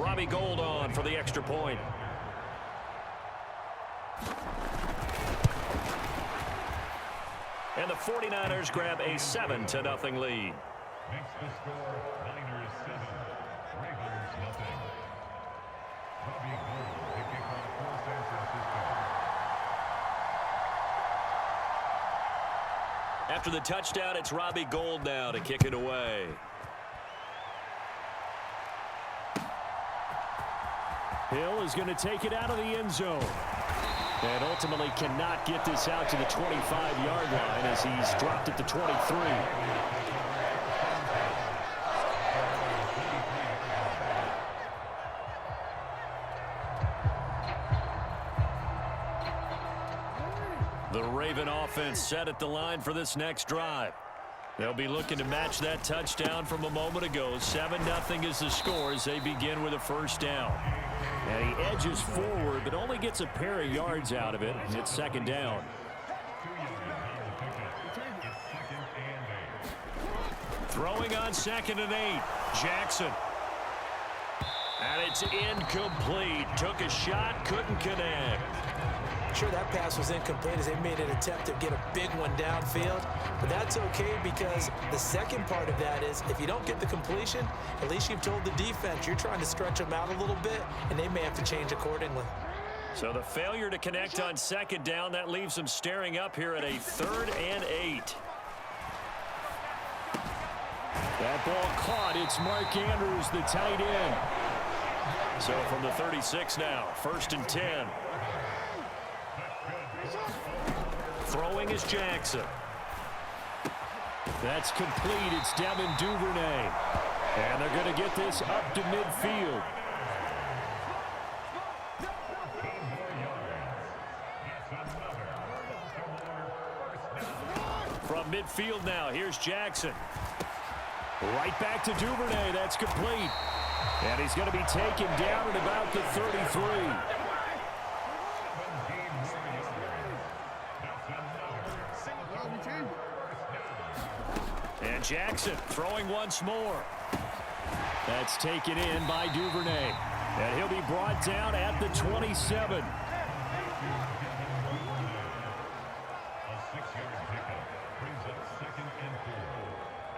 Robbie Gould on for the extra point. And the 49ers grab a 7-0 lead. Makes the score Niners 7, Ravens nothing. Robbie Gould to kick off for San Francisco. After the touchdown, it's Robbie Gould now to kick it away. Hill is going to take it out of the end zone. And ultimately cannot get this out to the 25-yard line as he's dropped at the 23. The Raven offense set at the line for this next drive. They'll be looking to match that touchdown from a moment ago. 7-0 is the score as they begin with a first down. And he edges forward, but only gets a pair of yards out of it. It's second down. Throwing on 2nd and 8. Jackson. And it's incomplete. Took a shot, couldn't connect. Sure, that pass was incomplete as they made an attempt to get a big one downfield. But that's okay because the second part of that is if you don't get the completion, at least you've told the defense you're trying to stretch them out a little bit, and they may have to change accordingly. So the failure to connect on 2nd down, that leaves them staring up here at a 3rd and 8. That ball caught. It's Mark Andrews, the tight end. So from the 36 now, 1st and 10. Throwing is Jackson. That's complete. It's Devin Duvernay. And they're going to get this up to midfield. From midfield now, here's Jackson. Right back to Duvernay. That's complete. And he's going to be taken down at about the 33. And Jackson throwing once more. That's taken in by Duvernay. And he'll be brought down at the 27. A 6-yard pickup brings up 2nd and 4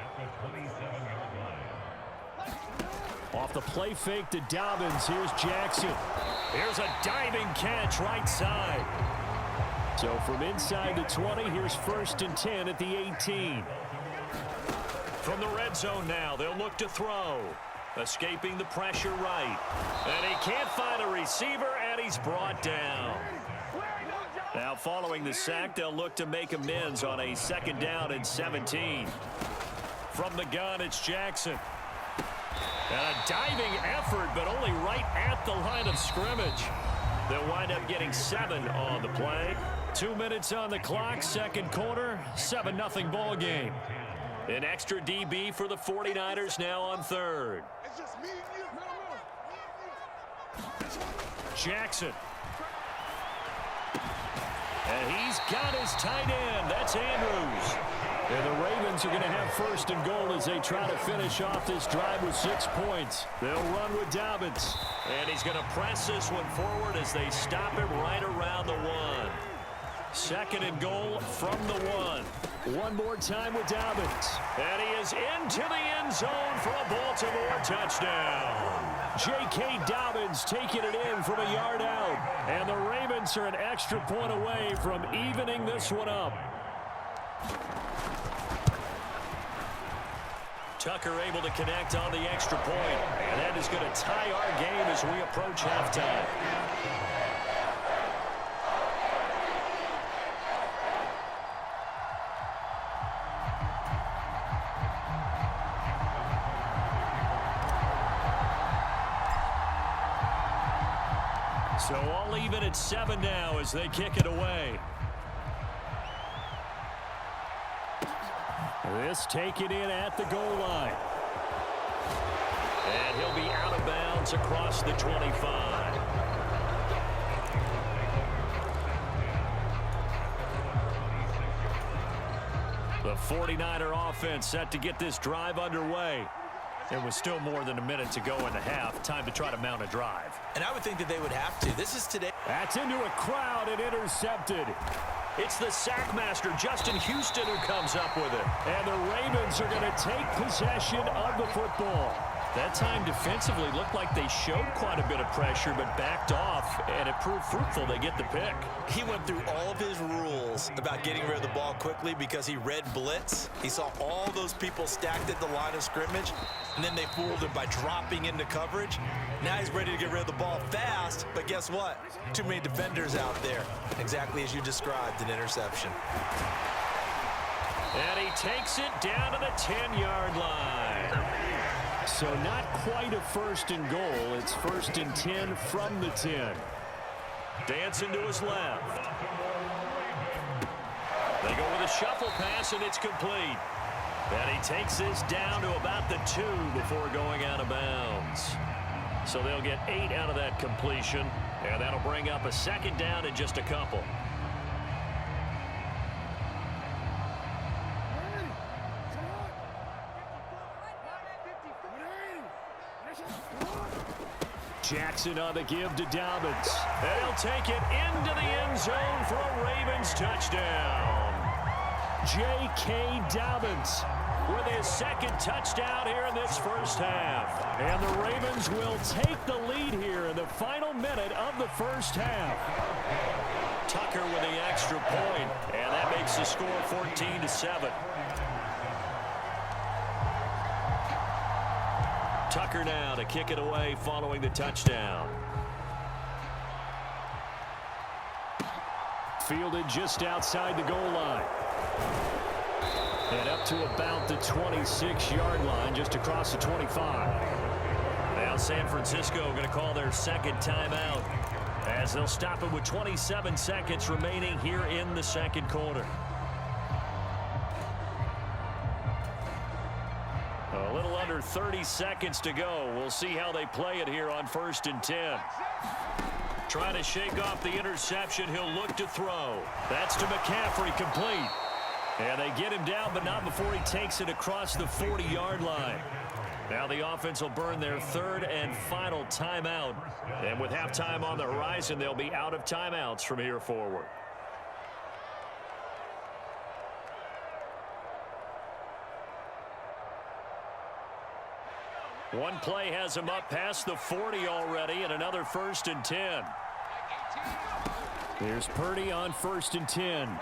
at the 27-yard line. Off the play fake to Dobbins. Here's Jackson. Here's a diving catch right side. So from inside the 20, here's 1st and 10 at the 18. From the red zone now, they'll look to throw. Escaping the pressure right. And he can't find a receiver, and he's brought down. Now following the sack, they'll look to make amends on a 2nd down and 17. From the gun, it's Jackson. And a diving effort, but only right at the line of scrimmage. They'll wind up getting 7 on the play. 2 minutes on the clock, 2nd quarter, 7-0 ball game. An extra DB for the 49ers now on 3rd. Jackson. And he's got his tight end. That's Andrews. And the Ravens are going to have 1st and goal as they try to finish off this drive with 6 points. They'll run with Dobbins. And he's going to press this one forward as they stop him right around the 1. 2nd and goal from the 1. One more time with Dobbins. And he is into the end zone for a Baltimore touchdown. J.K. Dobbins taking it in from a yard out. And the Ravens are an extra point away from evening this one up. Tucker able to connect on the extra point. And that is going to tie our game as we approach halftime. So all even at 7 now as they kick it away. This taken in at the goal line. And he'll be out of bounds across the 25. The 49er offense set to get this drive underway. And with still more than a minute to go in the half, time to try to mount a drive. And I would think that they would have to. This is today. That's into a crowd and intercepted. It's the sackmaster, Justin Houston, who comes up with it. And the Ravens are going to take possession of the football. That time defensively looked like they showed quite a bit of pressure but backed off, and it proved fruitful. They get the pick. He went through all of his rules about getting rid of the ball quickly because he read blitz. He saw all those people stacked at the line of scrimmage, and then they fooled him by dropping into coverage. Now he's ready to get rid of the ball fast, but guess what? Too many defenders out there. Exactly as you described, an interception. And he takes it down to the 10-yard line. So not quite a first and goal. It's first and 10 from the 10. Dancing to his left. They go with a shuffle pass, and it's complete. And he takes this down to about the 2 before going out of bounds. So they'll get 8 out of that completion, and that'll bring up a second down in just a couple. Jackson on the give to Dobbins. They'll take it into the end zone for a Ravens touchdown. J.K. Dobbins With his second touchdown here in this first half. And the Ravens will take the lead here in the final minute of the first half. Tucker with the extra point, and that makes the score 14-7. Tucker now to kick it away following the touchdown. Fielded just outside the goal line. And up to about the 26-yard line, just across the 25. Now San Francisco going to call their second timeout as they'll stop it with 27 seconds remaining here in the second quarter. A little under 30 seconds to go. We'll see how they play it here on 1st and 10. Trying to shake off the interception. He'll look to throw. That's to McCaffrey, complete. And they get him down, but not before he takes it across the 40-yard line. Now the offense will burn their third and final timeout. And with halftime on the horizon, they'll be out of timeouts from here forward. One play has him up past the 40 already, and another 1st and 10. Here's Purdy on 1st and 10.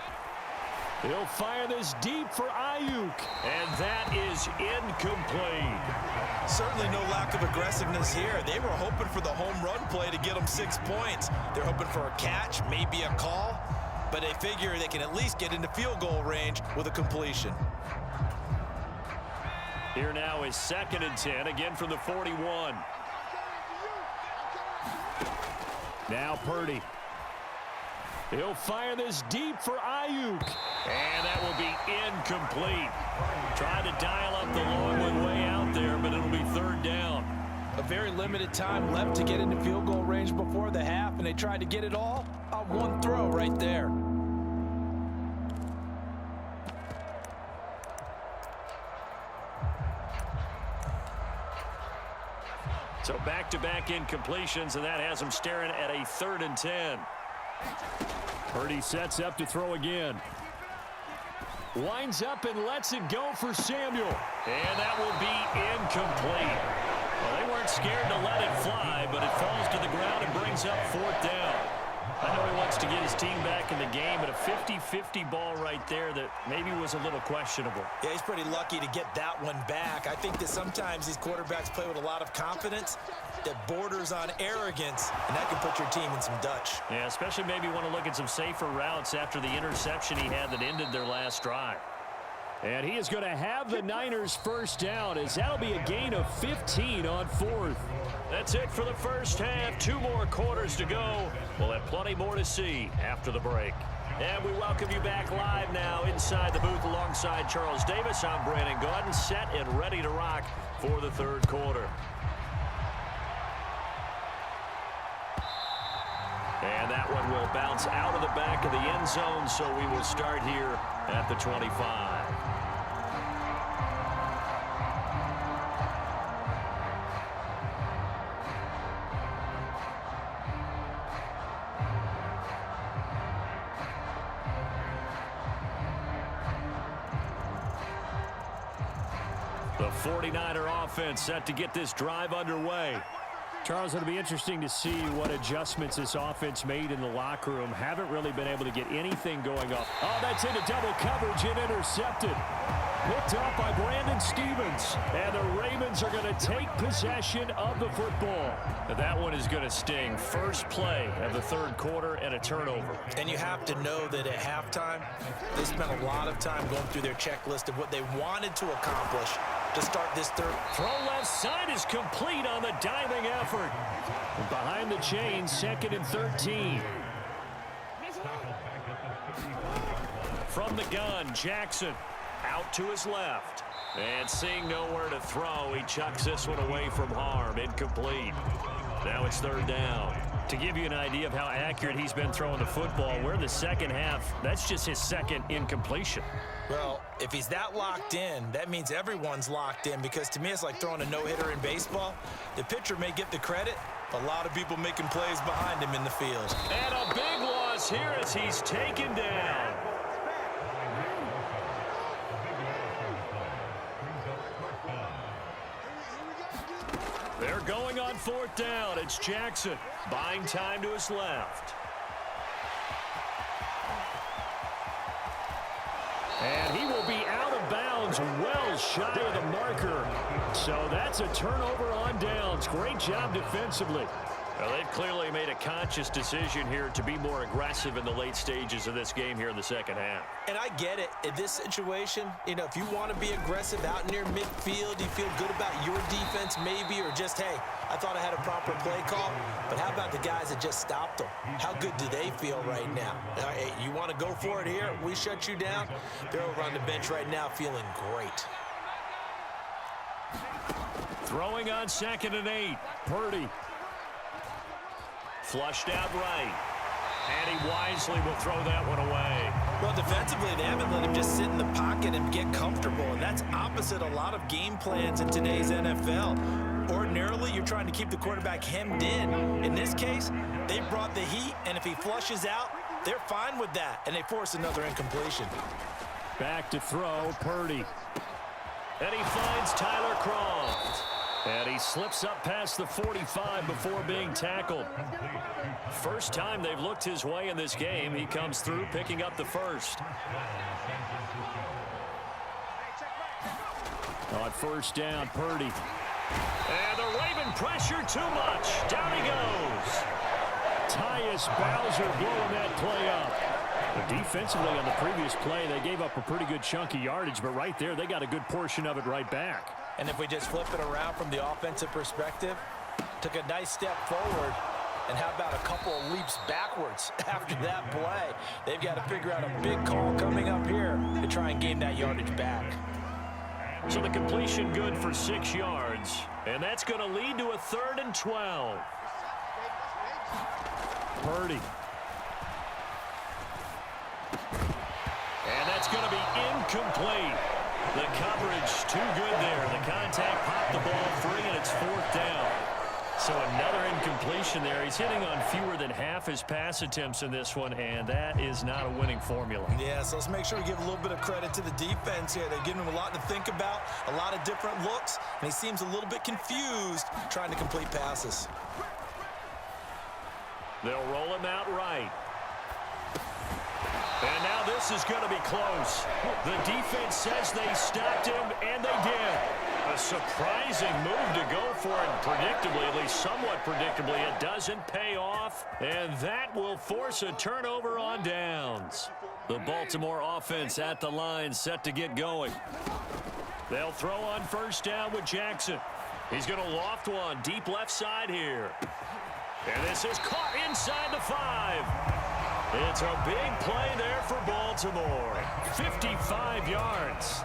He'll fire this deep for Ayuk. And that is incomplete. Certainly no lack of aggressiveness here. They were hoping for the home run play to get them 6 points. They're hoping for a catch, maybe a call, but they figure they can at least get into field goal range with a completion. Here now is 2nd and 10, again from the 41. Now Purdy. He'll fire this deep for Ayuk. And that will be incomplete. Trying to dial up the long one way out there, but it'll be 3rd down. A very limited time left to get into field goal range before the half, and they tried to get it all on one throw right there. So back-to-back incompletions, and that has them staring at a 3rd and 10. Purdy sets up to throw again. Winds up and lets it go for Samuel. And that will be incomplete. Well, they weren't scared to let it fly, but it falls to the ground and brings up 4th down. I know he wants to get his team back in the game, but a 50-50 ball right there that maybe was a little questionable. Yeah, he's pretty lucky to get that one back. I think that sometimes these quarterbacks play with a lot of confidence that borders on arrogance, and that can put your team in some Dutch. Yeah, especially maybe want to look at some safer routes after the interception he had that ended their last drive. And he is going to have the Niners first down, as that'll be a gain of 15 on 4th. That's it for the first half. 2 more quarters to go. We'll have plenty more to see after the break. And we welcome you back live now inside the booth alongside Charles Davis. I'm Brandon Gaudin, set and ready to rock for the 3rd quarter. And that one will bounce out of the back of the end zone, so we will start here at the 25. The 49er offense set to get this drive underway. Charles, it'll be interesting to see what adjustments this offense made in the locker room. Haven't really been able to get anything going up. Oh, that's into double coverage and intercepted. Picked up by Brandon Stevens. And the Ravens are going to take possession of the football. That one is going to sting. First play of the third quarter and a turnover. And you have to know that at halftime, they spent a lot of time going through their checklist of what they wanted to accomplish to start this third. Throw left side is complete on the diving effort. And behind the chains, 2nd and 13. From the gun, Jackson out to his left. And seeing nowhere to throw, he chucks this one away from harm. Incomplete. Now it's 3rd down. To give you an idea of how accurate he's been throwing the football, we're in the second half. That's just his 2nd incompletion. Well, if he's that locked in, that means everyone's locked in, because to me it's like throwing a no-hitter in baseball. The pitcher may get the credit, but a lot of people making plays behind him in the field. And a big loss here as he's taken down. They're going on 4th down. It's Jackson buying time to his left. And he will be out of bounds, well shy of the marker. So that's a turnover on downs. Great job defensively. Well, they've clearly made a conscious decision here to be more aggressive in the late stages of this game here in the second half. And I get it. In this situation, you know, if you want to be aggressive out near midfield, you feel good about your defense maybe, or just, hey, I thought I had a proper play call. But how about the guys that just stopped them? How good do they feel right now? Hey, you want to go for it here? We shut you down? They're over on the bench right now feeling great. Throwing on 2nd and 8. Purdy. Flushed out right. And he wisely will throw that one away. Well, defensively, they haven't let him just sit in the pocket and get comfortable, and that's opposite a lot of game plans in today's NFL. Ordinarily, you're trying to keep the quarterback hemmed in. In this case, they brought the heat, and if he flushes out, they're fine with that, and they force another incompletion. Back to throw, Purdy. And he finds Tyler Croft. And he slips up past the 45 before being tackled. First time they've looked his way in this game. He comes through picking up the first. On 1st down, Purdy. And the Raven pressure too much. Down he goes. Tyus Bowser blowing that play up. Defensively on the previous play, they gave up a pretty good chunk of yardage, but right there, they got a good portion of it right back. And if we just flip it around from the offensive perspective, took a nice step forward, and how about a couple of leaps backwards after that play? They've got to figure out a big call coming up here to try and gain that yardage back. So the completion good for 6 yards, and that's going to lead to a 3rd and 12. Purdy. And that's going to be incomplete. The coverage too good there. The contact popped the ball free, and it's 4th down. So another incompletion there. He's hitting on fewer than half his pass attempts in this one, and that is not a winning formula. Yeah, so let's make sure we give a little bit of credit to the defense here. They've given him a lot to think about, a lot of different looks, and he seems a little bit confused trying to complete passes. They'll roll him out right. And now this is going to be close. The defense says they stopped him, and they did. A surprising move to go for it, predictably, at least somewhat predictably. It doesn't pay off, and that will force a turnover on downs. The Baltimore offense at the line, set to get going. They'll throw on 1st down with Jackson. He's going to loft one deep left side here. And this is caught inside the 5. It's a big play there for Baltimore. 55 yards.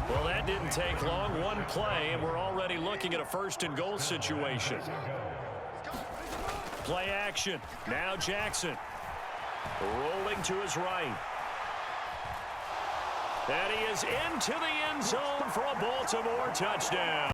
Well, that didn't take long. One play, and we're already looking at a 1st and goal situation. Play action. Now Jackson. Rolling to his right. And he is into the end zone for a Baltimore touchdown.